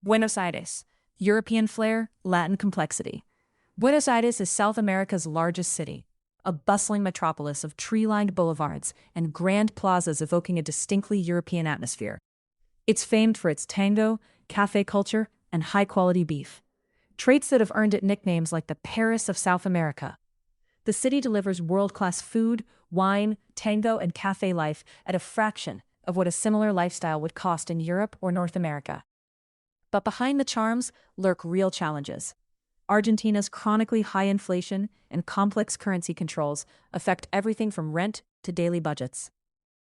Buenos Aires, European flair, Latin complexity. Buenos Aires is South America's largest city, a bustling metropolis of tree-lined boulevards and grand plazas evoking a distinctly European atmosphere. It's famed for its tango, café culture, and high-quality beef, traits that have earned it nicknames like the Paris of South America. The city delivers world-class food, wine, tango, and café life at a fraction of what a similar lifestyle would cost in Europe or North America. But behind the charms lurk real challenges. Argentina's chronically high inflation and complex currency controls affect everything from rent to daily budgets.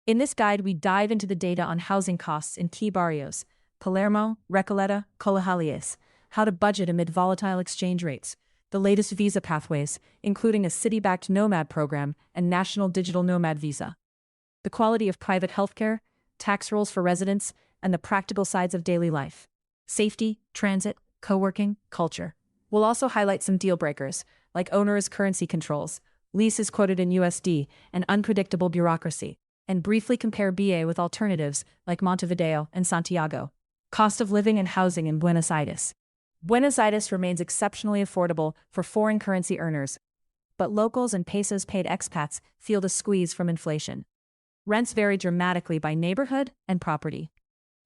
In this guide, we dive into the data on housing costs in key barrios, Palermo, Recoleta, Colegiales, how to budget amid volatile exchange rates, the latest visa pathways, including a city-backed nomad program and national digital nomad visa, the quality of private healthcare, tax rolls for residents, and the practical sides of daily life, safety, transit, coworking, culture. We'll also highlight some dealbreakers, like onerous currency controls, leases quoted in USD, and unpredictable bureaucracy, and briefly compare BA with alternatives like Montevideo and Santiago. Cost of living and housing in Buenos Aires. Buenos Aires remains exceptionally affordable for foreign currency earners, but locals and pesos-paid expats feel the squeeze from inflation. Rents vary dramatically by neighborhood and property.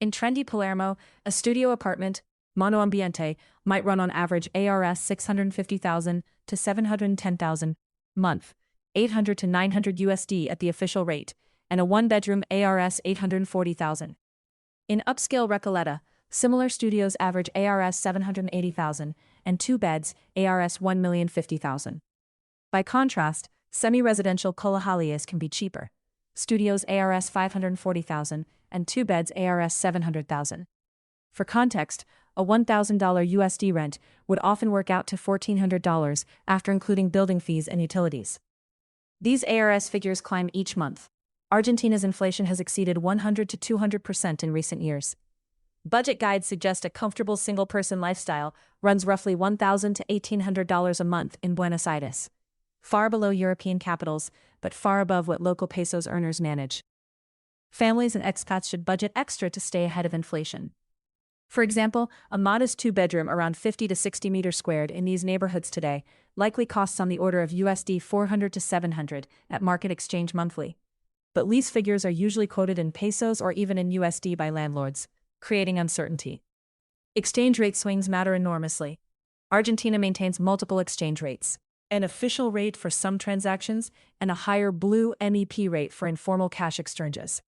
In trendy Palermo, a studio apartment, monoambiente, might run on average ARS 650,000 to 710,000 month, 800 to 900 USD at the official rate, and a one-bedroom ARS 840,000. In upscale Recoleta, similar studios average ARS 780,000 and two beds ARS 1,050,000. By contrast, semi-residential Colegiales can be cheaper. Studios ARS 540,000 and two beds ARS 700,000. For context, a $1,000 USD rent would often work out to $1,400 after including building fees and utilities. These ARS figures climb each month. Argentina's inflation has exceeded 100 to 200% in recent years. Budget guides suggest a comfortable single-person lifestyle runs roughly $1,000 to $1,800 a month in Buenos Aires. Far below European capitals, but far above what local pesos earners manage. Families and expats should budget extra to stay ahead of inflation. For example, a modest two-bedroom around 50 to 60 meters squared in these neighborhoods today likely costs on the order of USD 400 to 700 at market exchange monthly. But lease figures are usually quoted in pesos or even in USD by landlords, creating uncertainty. Exchange rate swings matter enormously. Argentina maintains multiple exchange rates, an official rate for some transactions and a higher blue MEP rate for informal cash exchanges.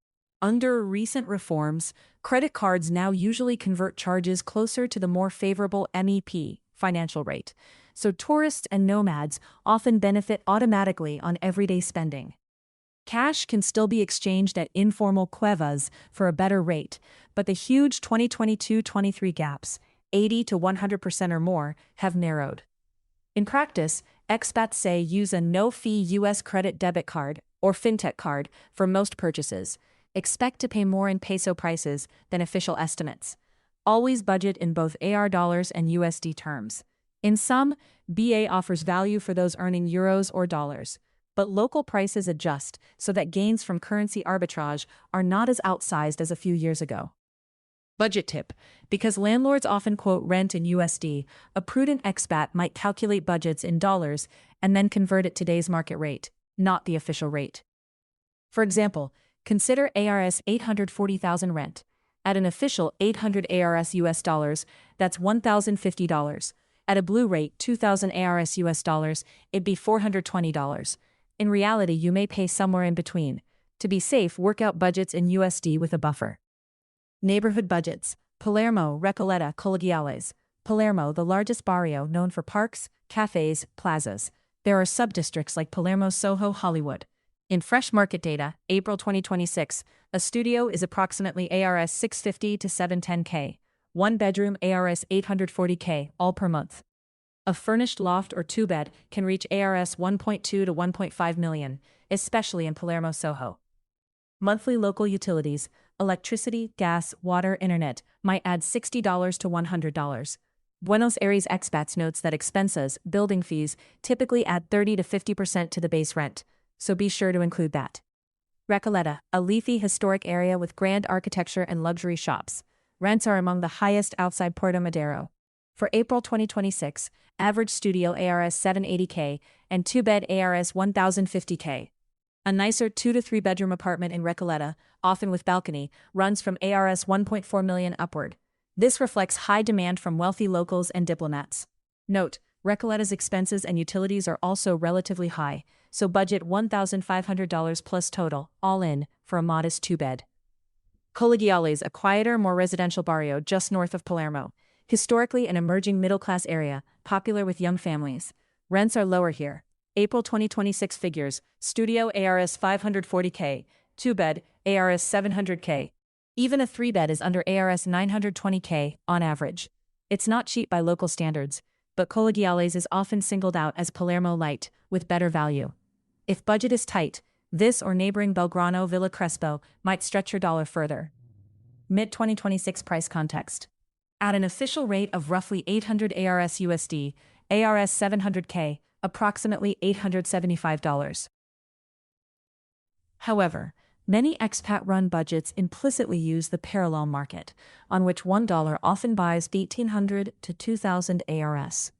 Under recent reforms, credit cards now usually convert charges closer to the more favorable MEP financial rate, so tourists and nomads often benefit automatically on everyday spending. Cash can still be exchanged at informal cuevas for a better rate, but the huge 2022-23 gaps, 80 to 100% or more, have narrowed. In practice, expats say use a no-fee U.S. credit debit card or fintech card for most purchases. Expect to pay more in peso prices than official estimates. Always budget in both AR dollars and USD terms. In sum, BA offers value for those earning euros or dollars, but local prices adjust so that gains from currency arbitrage are not as outsized as a few years ago. Budget tip: because landlords often quote rent in USD, a prudent expat might calculate budgets in dollars and then convert it to today's market rate, not the official rate. For example, consider ARS 840,000 rent. At an official 800 ARS US dollars, that's $1,050. At a blue rate, 2,000 ARS US dollars, it'd be $420. In reality, you may pay somewhere in between. To be safe, work out budgets in USD with a buffer. Neighborhood budgets: Palermo, Recoleta, Colegiales. Palermo, the largest barrio known for parks, cafes, plazas. There are subdistricts like Palermo, Soho, Hollywood. In fresh market data, April 2026, a studio is approximately ARS 650 to 710K. One bedroom ARS 840K, all per month. A furnished loft or two-bed can reach ARS 1.2 to 1.5 million, especially in Palermo, Soho. Monthly local utilities, electricity, gas, water, internet, might add $60 to $100. Buenos Aires expats notes that expenses, building fees, typically add 30 to 50% to the base rent, so be sure to include that. Recoleta, a leafy historic area with grand architecture and luxury shops. Rents are among the highest outside Puerto Madero. For April 2026, average studio ARS 780K and 2-bed ARS 1050K. A nicer 2 to 3 bedroom apartment in Recoleta, often with balcony, runs from ARS 1.4 million upward. This reflects high demand from wealthy locals and diplomats. Note, Recoleta's expenses and utilities are also relatively high, so budget $1,500 plus total, all in, for a modest 2-bed. Colegiales, a quieter, more residential barrio just north of Palermo. Historically an emerging middle-class area, popular with young families. Rents are lower here. April 2026 figures, studio ARS 540K, 2-bed ARS 700K. Even a 3-bed is under ARS 920K on average. It's not cheap by local standards, but Colegiales is often singled out as Palermo light, with better value. If budget is tight, this or neighboring Belgrano Villa Crespo might stretch your dollar further. Mid-2026 price context. At an official rate of roughly 800 ARS USD, ARS 700K, approximately $875. However, many expat-run budgets implicitly use the parallel market, on which $1 often buys 1,800 to 2,000 ARS.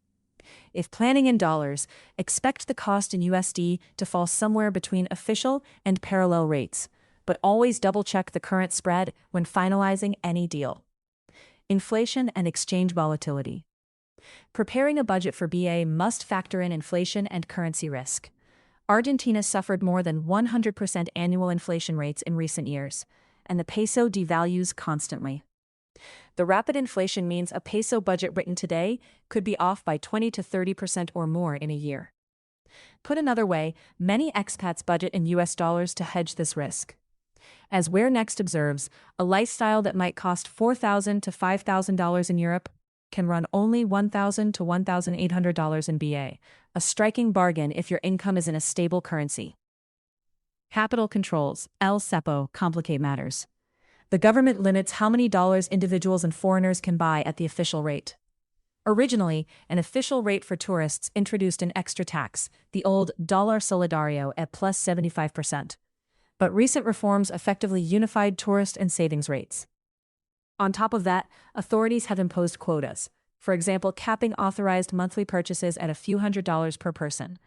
If planning in dollars, expect the cost in USD to fall somewhere between official and parallel rates, but always double-check the current spread when finalizing any deal. Inflation and exchange volatility. Preparing a budget for BA must factor in inflation and currency risk. Argentina suffered more than 100% annual inflation rates in recent years, and the peso devalues constantly. The rapid inflation means a peso budget written today could be off by 20 to 30% or more in a year. Put another way, many expats budget in US dollars to hedge this risk. As Where Next observes, a lifestyle that might cost $4,000 to $5,000 in Europe can run only $1,000 to $1,800 in BA, a striking bargain if your income is in a stable currency. Capital controls, El Cepo, complicate matters. The government limits how many dollars individuals and foreigners can buy at the official rate. Originally, an official rate for tourists introduced an extra tax, the old $1 solidario at plus 75%. But recent reforms effectively unified tourist and savings rates. On top of that, authorities have imposed quotas, for example capping authorized monthly purchases at a few $100s per person,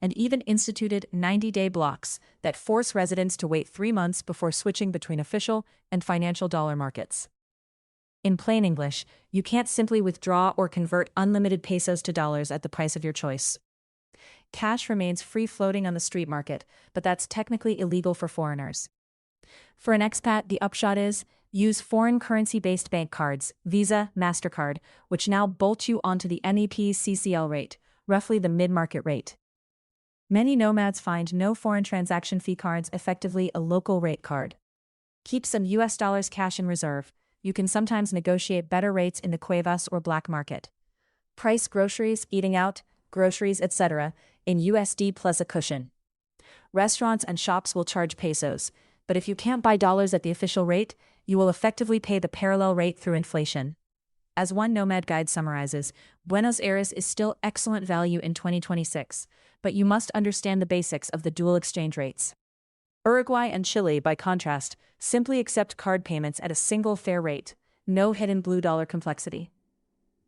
and even instituted 90-day blocks that force residents to wait 3 months before switching between official and financial dollar markets. In plain English, you can't simply withdraw or convert unlimited pesos to dollars at the price of your choice. Cash remains free-floating on the street market, but that's technically illegal for foreigners. For an expat, the upshot is, use foreign currency-based bank cards, Visa, MasterCard, which now bolt you onto the MEP's CCL rate, roughly the mid-market rate. Many nomads find no foreign transaction fee cards effectively a local rate card. Keep some US dollars cash in reserve. You can sometimes negotiate better rates in the cuevas or black market. Price groceries, eating out, groceries, etc. in USD plus a cushion. Restaurants and shops will charge pesos, but if you can't buy dollars at the official rate, you will effectively pay the parallel rate through inflation. As one nomad guide summarizes, Buenos Aires is still excellent value in 2026, but you must understand the basics of the dual exchange rates. Uruguay and Chile, by contrast, simply accept card payments at a single fair rate, no hidden blue dollar complexity.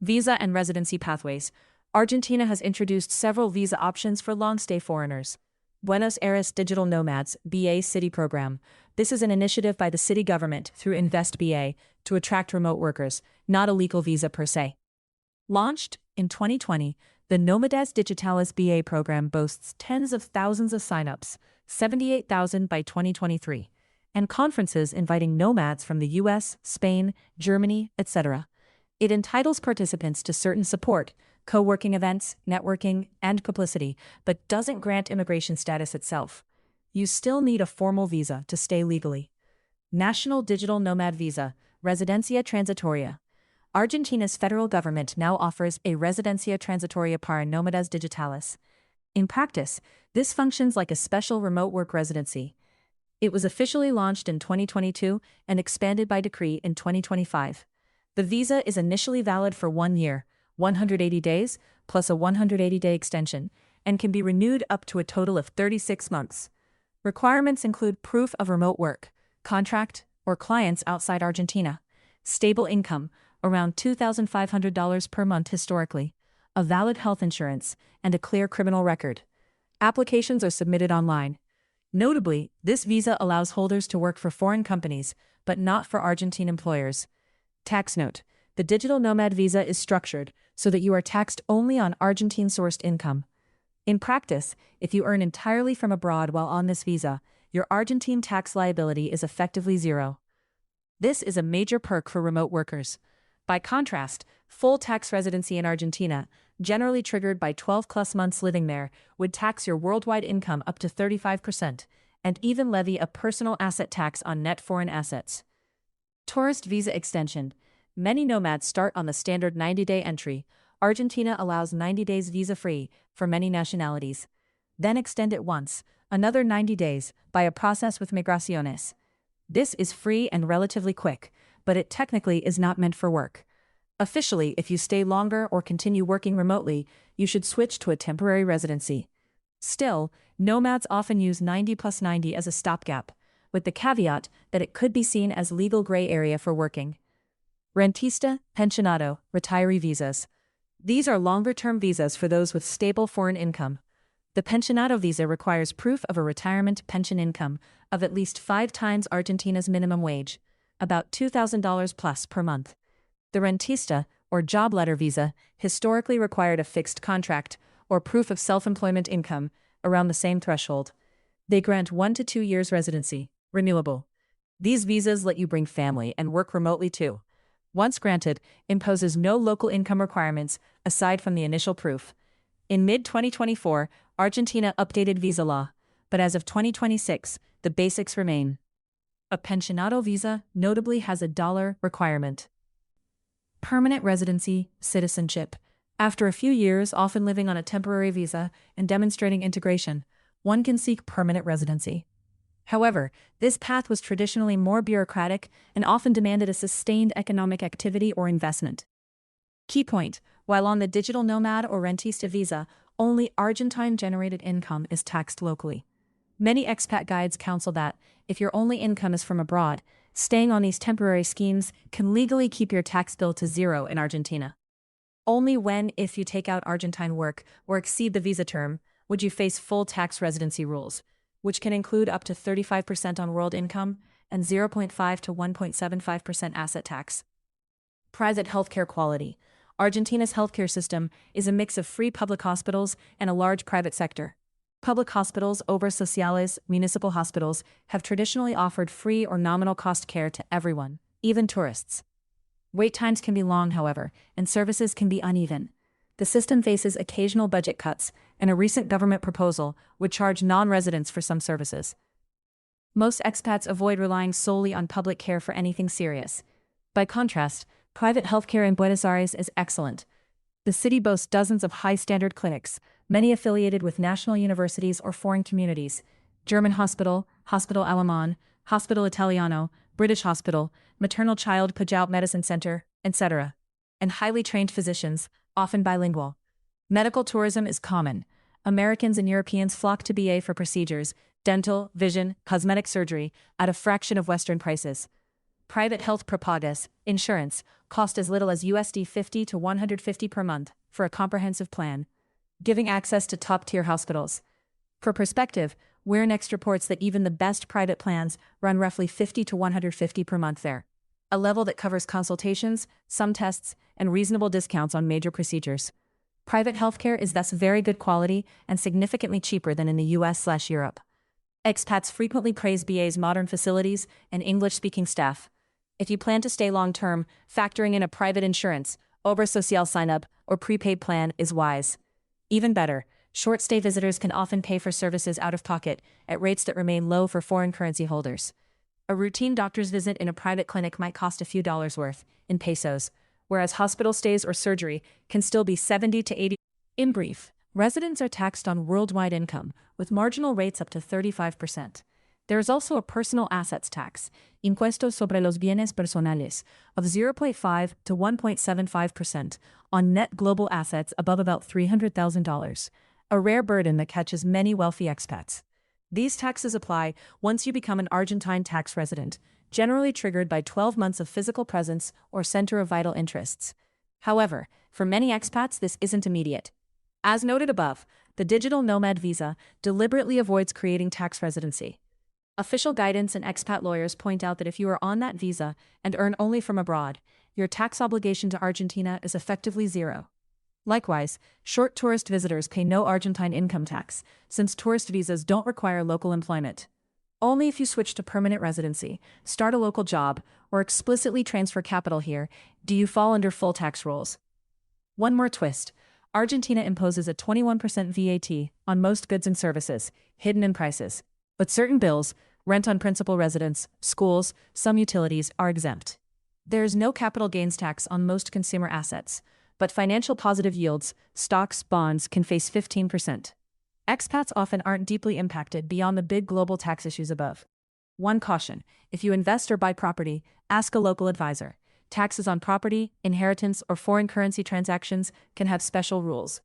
Visa and residency pathways. Argentina has introduced several visa options for long-stay foreigners. Buenos Aires Digital Nomads BA City Program. This is an initiative by the city government through Invest BA to attract remote workers, not a legal visa per se. Launched in 2020, the Nomades Digitales BA program boasts tens of thousands of signups, 78,000 by 2023, and conferences inviting nomads from the US, Spain, Germany, etc. It entitles participants to certain support, co-working events, networking, and publicity, but doesn't grant immigration status itself. You still need a formal visa to stay legally. National Digital Nomad Visa, Residencia Transitoria. Argentina's federal government now offers a Residencia Transitoria para Nómadas Digitales. In practice, this functions like a special remote work residency. It was officially launched in 2022 and expanded by decree in 2025. The visa is initially valid for 1 year, 180 days, plus a 180-day extension, and can be renewed up to a total of 36 months. Requirements include proof of remote work, contract, or clients outside Argentina, stable income, around $2,500 per month historically, a valid health insurance, and a clear criminal record. Applications are submitted online. Notably, this visa allows holders to work for foreign companies, but not for Argentine employers. Tax note: the digital nomad visa is structured so that you are taxed only on Argentine-sourced income. In practice, if you earn entirely from abroad while on this visa, your Argentine tax liability is effectively zero. This is a major perk for remote workers. By contrast, full tax residency in Argentina, generally triggered by 12+ months living there, would tax your worldwide income up to 35%, and even levy a personal asset tax on net foreign assets. Tourist visa extension. Many nomads start on the standard 90-day entry. Argentina allows 90 days visa-free for many nationalities. Then extend it once, another 90 days, by a process with Migraciones. This is free and relatively quick, but it technically is not meant for work. Officially, if you stay longer or continue working remotely, you should switch to a temporary residency. Still, nomads often use 90+90 as a stopgap, with the caveat that it could be seen as legal gray area for working. Rentista, pensionado, retiree visas. These are longer-term visas for those with stable foreign income. The pensionado visa requires proof of a retirement pension income of at least 5 times Argentina's minimum wage, about $2,000 plus per month. The rentista, or job letter visa, historically required a fixed contract or proof of self-employment income around the same threshold. They grant 1 to 2 years residency, renewable. These visas let you bring family and work remotely too. Once granted, imposes no local income requirements aside from the initial proof. In mid-2024, Argentina updated visa law, but as of 2026, the basics remain. A pensionado visa notably has a dollar requirement. Permanent residency, citizenship. After a few years, often living on a temporary visa and demonstrating integration, one can seek permanent residency. However, this path was traditionally more bureaucratic and often demanded a sustained economic activity or investment. Key point: while on the digital nomad or rentista visa, only Argentine-generated income is taxed locally. Many expat guides counsel that, if your only income is from abroad, staying on these temporary schemes can legally keep your tax bill to zero in Argentina. Only when, if you take out Argentine work or exceed the visa term, would you face full tax residency rules, which can include up to 35% on world income and 0.5 to 1.75% asset tax. Private healthcare quality. Argentina's healthcare system is a mix of free public hospitals and a large private sector. Public hospitals, obras sociales, municipal hospitals, have traditionally offered free or nominal cost care to everyone, even tourists. Wait times can be long, however, and services can be uneven. The system faces occasional budget cuts, and a recent government proposal would charge non-residents for some services. Most expats avoid relying solely on public care for anything serious. By contrast, private healthcare in Buenos Aires is excellent. The city boasts dozens of high-standard clinics, many affiliated with national universities or foreign communities: German Hospital, Hospital Alemán, Hospital Italiano, British Hospital, Maternal Child Pajout Medicine Center, etc., and highly trained physicians, often bilingual. Medical tourism is common. Americans and Europeans flock to BA for procedures, dental, vision, cosmetic surgery, at a fraction of Western prices. Private health propagas, insurance, cost as little as USD 50 to 150 per month for a comprehensive plan, giving access to top-tier hospitals. For perspective, Wearnext reports that even the best private plans run roughly 50 to 150 per month there, a level that covers consultations, some tests, and reasonable discounts on major procedures. Private healthcare is thus very good quality and significantly cheaper than in the US/Europe. Expats frequently praise BA's modern facilities and English-speaking staff. If you plan to stay long-term, factoring in a private insurance, Obra Social sign-up, or prepaid plan is wise. Even better, short-stay visitors can often pay for services out of pocket at rates that remain low for foreign currency holders. A routine doctor's visit in a private clinic might cost a few dollars worth, in pesos, whereas hospital stays or surgery can still be 70 to 80. In brief, residents are taxed on worldwide income, with marginal rates up to 35%. There is also a personal assets tax, impuestos sobre los bienes personales, of 0.5 to 1.75% on net global assets above about $300,000, a rare burden that catches many wealthy expats. These taxes apply once you become an Argentine tax resident, generally triggered by 12 months of physical presence or center of vital interests. However, for many expats, this isn't immediate. As noted above, the digital nomad visa deliberately avoids creating tax residency. Official guidance and expat lawyers point out that if you are on that visa and earn only from abroad, your tax obligation to Argentina is effectively zero. Likewise, short tourist visitors pay no Argentine income tax, since tourist visas don't require local employment. Only if you switch to permanent residency, start a local job, or explicitly transfer capital here, do you fall under full tax rules. One more twist. Argentina imposes a 21% VAT on most goods and services, hidden in prices. But certain bills, rent on principal residence, schools, some utilities, are exempt. There is no capital gains tax on most consumer assets, but financial positive yields, stocks, bonds, can face 15%. Expats often aren't deeply impacted beyond the big global tax issues above. One caution: if you invest or buy property, ask a local advisor. Taxes on property, inheritance, or foreign currency transactions can have special rules.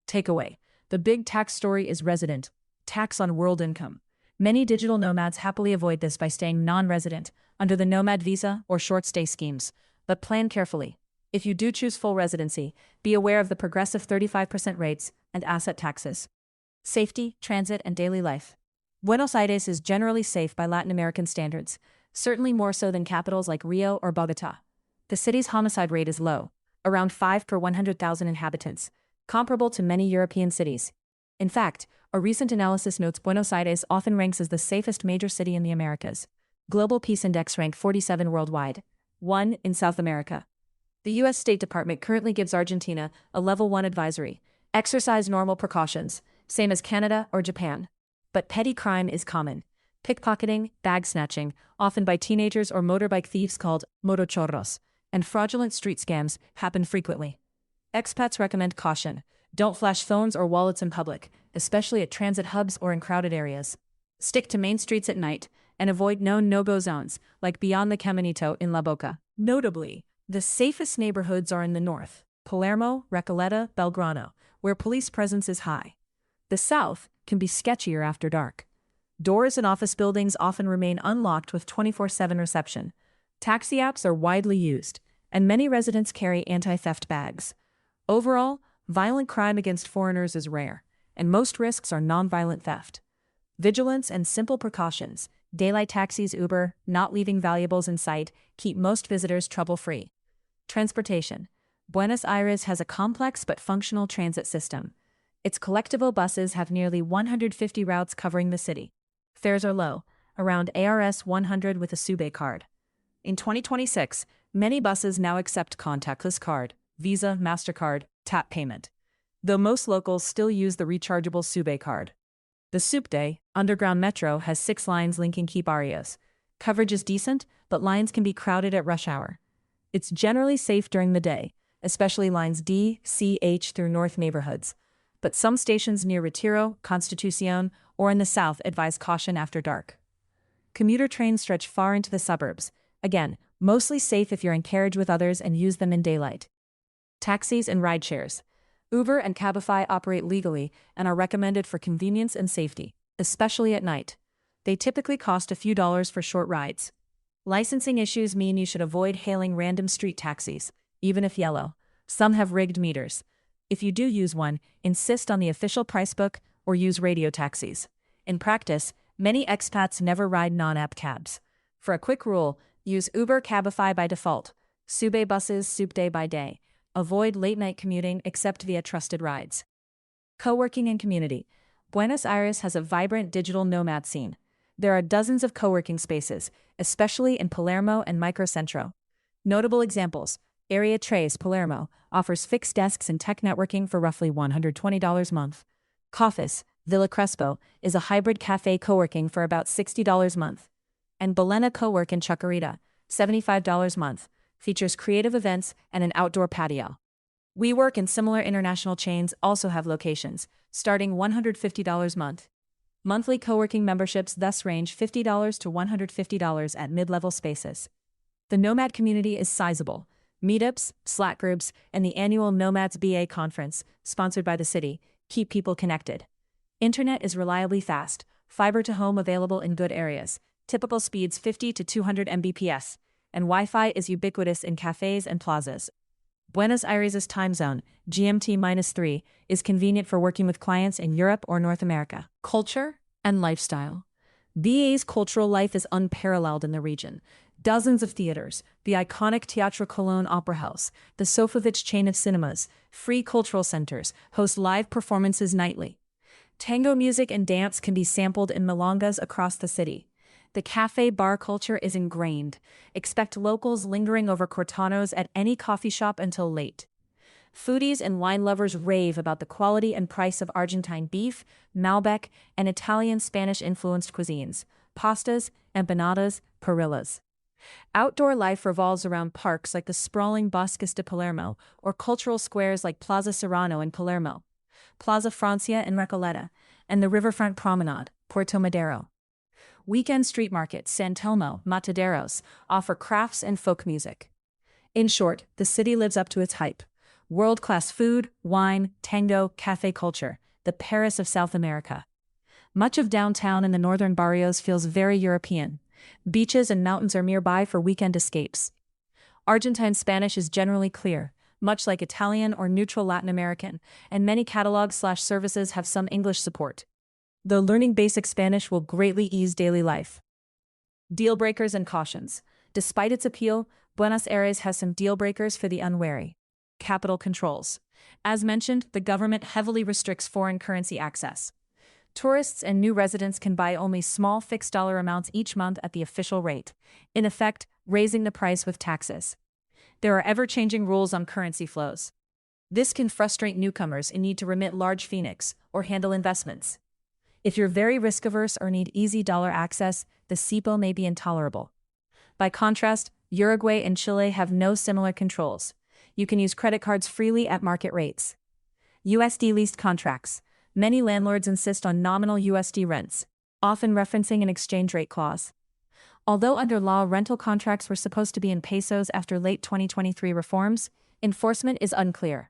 Takeaway: the big tax story is resident tax on world income. Many digital nomads happily avoid this by staying non-resident under the nomad visa or short stay schemes, but plan carefully. If you do choose full residency, be aware of the progressive 35% rates and asset taxes. Safety, transit, and daily life. Buenos Aires is generally safe by Latin American standards, certainly more so than capitals like Rio or Bogotá. The city's homicide rate is low, around 5 per 100,000 inhabitants, comparable to many European cities. In fact, a recent analysis notes Buenos Aires often ranks as the safest major city in the Americas. Global Peace Index rank 47 worldwide, 1 in South America. The U.S. State Department currently gives Argentina a Level 1 advisory. Exercise normal precautions, same as Canada or Japan. But petty crime is common. Pickpocketing, bag snatching, often by teenagers or motorbike thieves called motochorros, and fraudulent street scams happen frequently. Expats recommend caution. Don't flash phones or wallets in public, especially at transit hubs or in crowded areas. Stick to main streets at night, and avoid known no-go zones, like beyond the Caminito in La Boca. Notably, the safest neighborhoods are in the north, Palermo, Recoleta, Belgrano, where police presence is high. The south can be sketchier after dark. Doors in office buildings often remain unlocked with 24/7 reception. Taxi apps are widely used, and many residents carry anti-theft bags. Overall, violent crime against foreigners is rare, and most risks are non-violent theft. Vigilance and simple precautions, daylight taxis, Uber, not leaving valuables in sight, keep most visitors trouble-free. Transportation. Buenos Aires has a complex but functional transit system. Its collectivo buses have nearly 150 routes covering the city. Fares are low, around ARS 100 with a SUBE card. In 2026, many buses now accept contactless card, Visa, MasterCard, tap payment, though most locals still use the rechargeable SUBE card. The SUBDE, underground metro, has 6 lines linking key barrios. Coverage is decent, but lines can be crowded at rush hour. It's generally safe during the day, especially lines D, C, H through north neighborhoods. But some stations near Retiro, Constitucion, or in the south advise caution after dark. Commuter trains stretch far into the suburbs, again, mostly safe if you're in carriage with others and use them in daylight. Taxis and rideshares. Uber and Cabify operate legally and are recommended for convenience and safety, especially at night. They typically cost a few dollars for short rides. Licensing issues mean you should avoid hailing random street taxis, even if yellow. Some have rigged meters. If you do use one, insist on the official price book or use radio taxis. In practice, many expats never ride non-app cabs. For a quick rule, use Uber Cabify by default, SUBE buses SUBDE by day. Avoid late-night commuting except via trusted rides. Coworking and community. Buenos Aires has a vibrant digital nomad scene. There are dozens of coworking spaces, especially in Palermo and Microcentro. Notable examples: Area Tres Palermo offers fixed desks and tech networking for roughly $120 a month. Coffice, Villa Crespo, is a hybrid cafe coworking for about $60 a month. And Belena Cowork in Chacarita, $75 a month, features creative events and an outdoor patio. WeWork and similar international chains also have locations, starting $150 a month. Monthly coworking memberships thus range $50 to $150 at mid-level spaces. The Nomad community is sizable. Meetups, Slack groups, and the annual Nomads BA conference, sponsored by the city, keep people connected. Internet is reliably fast, fiber to home available in good areas, typical speeds 50 to 200 Mbps, and Wi-Fi is ubiquitous in cafes and plazas. Buenos Aires' time zone, GMT-3, is convenient for working with clients in Europe or North America. Culture and lifestyle. BA's cultural life is unparalleled in the region. Dozens of theaters, the iconic Teatro Colón Opera House, the Sofovich chain of cinemas, free cultural centers, host live performances nightly. Tango music and dance can be sampled in milongas across the city. The cafe bar culture is ingrained. Expect locals lingering over cortanos at any coffee shop until late. Foodies and wine lovers rave about the quality and price of Argentine beef, Malbec, and Italian-Spanish-influenced cuisines, pastas, empanadas, parillas. Outdoor life revolves around parks like the sprawling Bosques de Palermo or cultural squares like Plaza Serrano in Palermo, Plaza Francia in Recoleta, and the riverfront promenade, Puerto Madero. Weekend street markets, San Telmo, Mataderos, offer crafts and folk music. In short, the city lives up to its hype. World-class food, wine, tango, cafe culture, the Paris of South America. Much of downtown and the northern barrios feels very European. Beaches and mountains are nearby for weekend escapes. Argentine Spanish is generally clear, much like Italian or neutral Latin American, and many catalogs/services have some English support. Though learning basic Spanish will greatly ease daily life. Deal breakers and cautions. Despite its appeal, Buenos Aires has some deal breakers for the unwary. Capital controls. As mentioned, the government heavily restricts foreign currency access. Tourists and new residents can buy only small fixed dollar amounts each month at the official rate, in effect, raising the price with taxes. There are ever-changing rules on currency flows. This can frustrate newcomers in need to remit large phoenix or handle investments. If you're very risk-averse or need easy dollar access, the SIPO may be intolerable. By contrast, Uruguay and Chile have no similar controls. You can use credit cards freely at market rates. USD leased contracts. Many landlords insist on nominal USD rents, often referencing an exchange rate clause. Although under law rental contracts were supposed to be in pesos after late 2023 reforms, enforcement is unclear.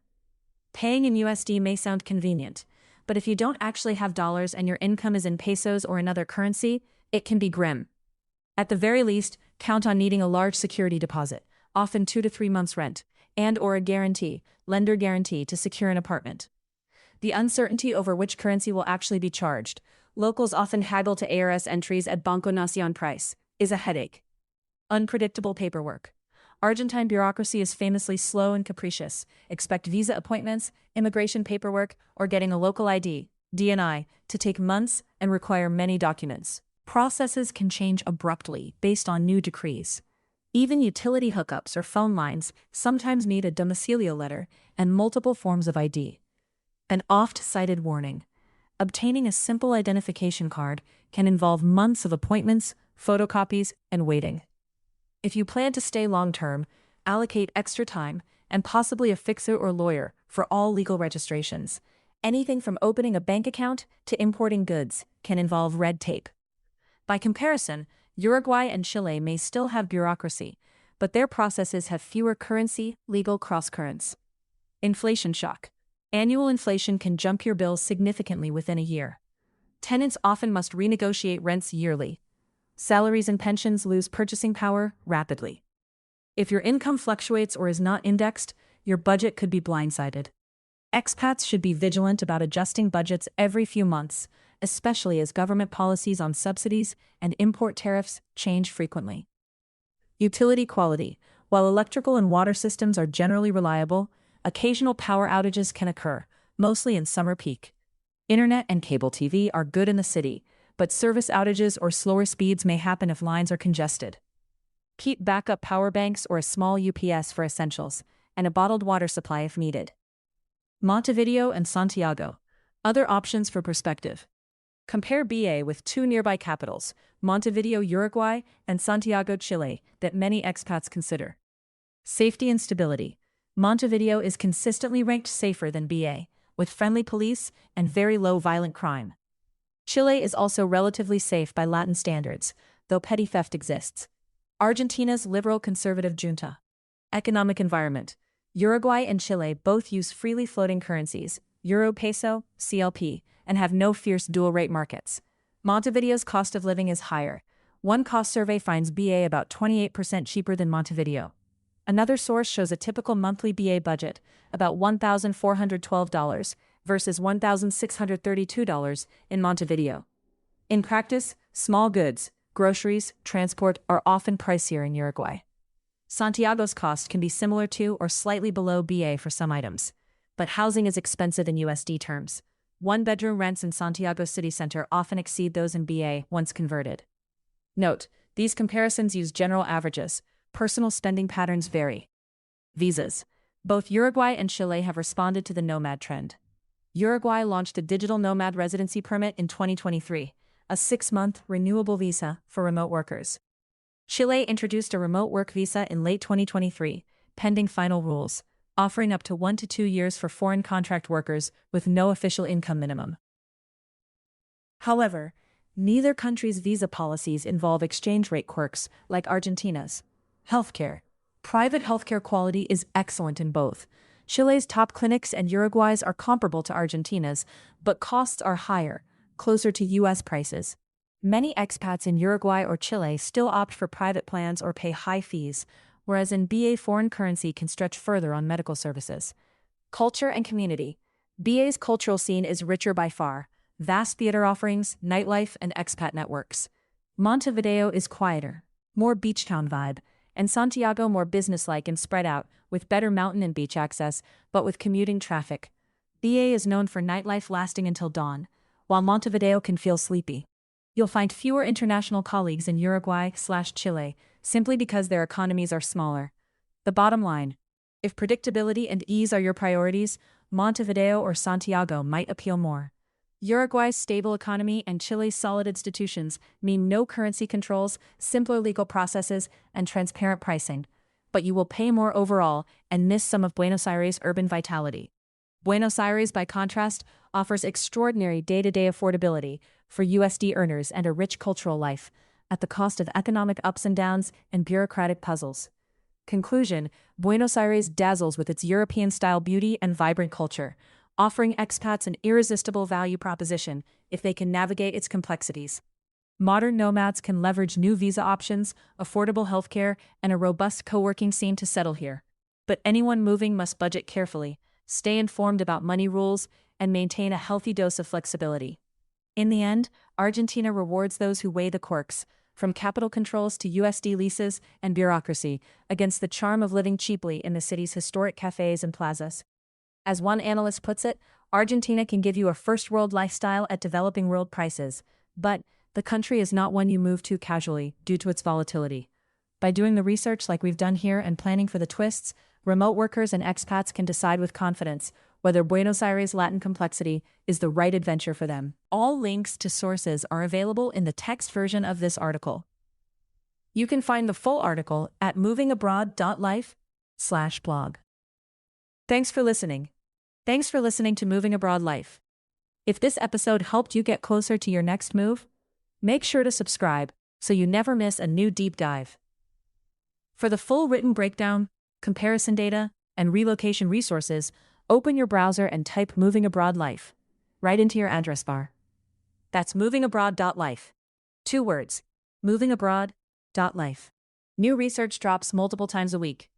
Paying in USD may sound convenient, but if you don't actually have dollars and your income is in pesos or another currency, it can be grim. At the very least, count on needing a large security deposit, often 2 to 3 months' rent, and/or a lender guarantee to secure an apartment. The uncertainty over which currency will actually be charged, locals often haggle to ARS entries at Banco Nación price, is a headache. Unpredictable paperwork. Argentine bureaucracy is famously slow and capricious. Expect visa appointments, immigration paperwork, or getting a local ID, DNI, to take months and require many documents. Processes can change abruptly based on new decrees. Even utility hookups or phone lines sometimes need a domicilio letter and multiple forms of ID. An oft-cited warning. Obtaining a simple identification card can involve months of appointments, photocopies, and waiting. If you plan to stay long-term, allocate extra time and possibly a fixer or lawyer for all legal registrations. Anything from opening a bank account to importing goods can involve red tape. By comparison, Uruguay and Chile may still have bureaucracy, but their processes have fewer currency, legal cross-currents. Inflation shock. Annual inflation can jump your bills significantly within a year. Tenants often must renegotiate rents yearly. Salaries and pensions lose purchasing power rapidly. If your income fluctuates or is not indexed, your budget could be blindsided. Expats should be vigilant about adjusting budgets every few months, especially as government policies on subsidies and import tariffs change frequently. Utility quality. While electrical and water systems are generally reliable, occasional power outages can occur, mostly in summer peak. Internet and cable TV are good in the city, but service outages or slower speeds may happen if lines are congested. Keep backup power banks or a small UPS for essentials, and a bottled water supply if needed. Montevideo and Santiago. Other options for perspective. Compare BA with 2 nearby capitals, Montevideo, Uruguay, and Santiago, Chile, that many expats consider. Safety and stability. Montevideo is consistently ranked safer than BA, with friendly police and very low violent crime. Chile is also relatively safe by Latin standards, though petty theft exists. Argentina's liberal conservative junta. Economic environment. Uruguay and Chile both use freely floating currencies, Euro peso, CLP, and have no fierce dual-rate markets. Montevideo's cost of living is higher, One cost survey finds BA about 28% cheaper than Montevideo. Another source shows a typical monthly BA budget, about $1,412 versus $1,632 in Montevideo. In practice, small goods, groceries, transport are often pricier in Uruguay. Santiago's cost can be similar to or slightly below BA for some items, but housing is expensive in USD terms. One-bedroom rents in Santiago city center often exceed those in BA once converted. Note, these comparisons use general averages. Personal spending patterns vary. Visas. Both Uruguay and Chile have responded to the nomad trend. Uruguay launched a digital nomad residency permit in 2023, a 6-month renewable visa for remote workers. Chile introduced a remote work visa in late 2023, pending final rules, offering up to 1 to 2 years for foreign contract workers with no official income minimum. However, neither country's visa policies involve exchange rate quirks like Argentina's. Healthcare. Private healthcare quality is excellent in both. Chile's top clinics and Uruguay's are comparable to Argentina's, but costs are higher, closer to U.S. prices. Many expats in Uruguay or Chile still opt for private plans or pay high fees, whereas in BA foreign currency can stretch further on medical services. Culture and community. BA's cultural scene is richer by far. Vast theater offerings, nightlife, and expat networks. Montevideo is quieter, more beach town vibe, and Santiago more businesslike and spread out, with better mountain and beach access, but with commuting traffic. BA is known for nightlife lasting until dawn, while Montevideo can feel sleepy. You'll find fewer international colleagues in Uruguay/Chile, simply because their economies are smaller. The bottom line: if predictability and ease are your priorities, Montevideo or Santiago might appeal more. Uruguay's stable economy and Chile's solid institutions mean no currency controls, simpler legal processes, and transparent pricing. But you will pay more overall and miss some of Buenos Aires' urban vitality. Buenos Aires, by contrast, offers extraordinary day-to-day affordability for USD earners and a rich cultural life, at the cost of economic ups and downs and bureaucratic puzzles. Conclusion: Buenos Aires dazzles with its European-style beauty and vibrant culture, offering expats an irresistible value proposition if they can navigate its complexities. Modern nomads can leverage new visa options, affordable healthcare, and a robust coworking scene to settle here. But anyone moving must budget carefully, stay informed about money rules, and maintain a healthy dose of flexibility. In the end, Argentina rewards those who weigh the quirks, from capital controls to USD leases and bureaucracy, against the charm of living cheaply in the city's historic cafes and plazas. As one analyst puts it, Argentina can give you a first-world lifestyle at developing world prices, but the country is not one you move to casually due to its volatility. By doing the research like we've done here and planning for the twists, remote workers and expats can decide with confidence whether Buenos Aires' Latin complexity is the right adventure for them. All links to sources are available in the text version of this article. You can find the full article at movingabroad.life/blog. Thanks for listening. Thanks for listening to Moving Abroad Life. If this episode helped you get closer to your next move, make sure to subscribe so you never miss a new deep dive. For the full written breakdown, comparison data, and relocation resources, open your browser and type Moving Abroad Life right into your address bar. That's movingabroad.life. 2 words. movingabroad.life. New research drops multiple times a week.